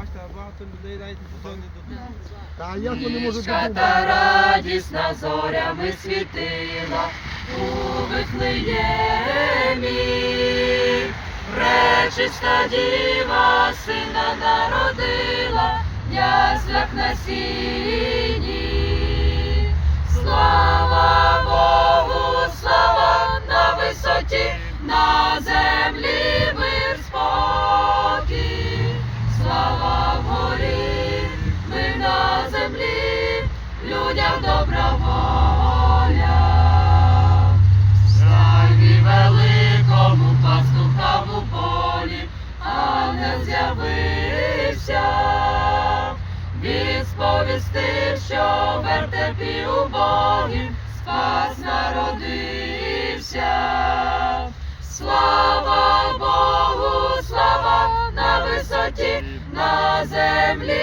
Бачите, багато людей навіть до цього не додумуються. Та як вони можуть Ніжка додуматися? та радісна зорями світила у Вифлеємі. Пречиста діва сина народила, в яслах на сіні. Слава Богу, слава на висоті, на землі мир спокій. Слава вгорі, мир на землі, людям добра воля. Сяйві великому пастухам у полі, ангел з'явився. Він сповістив, що в вертепі убогім спас народився. Слава Богу, слава на висоті, на землі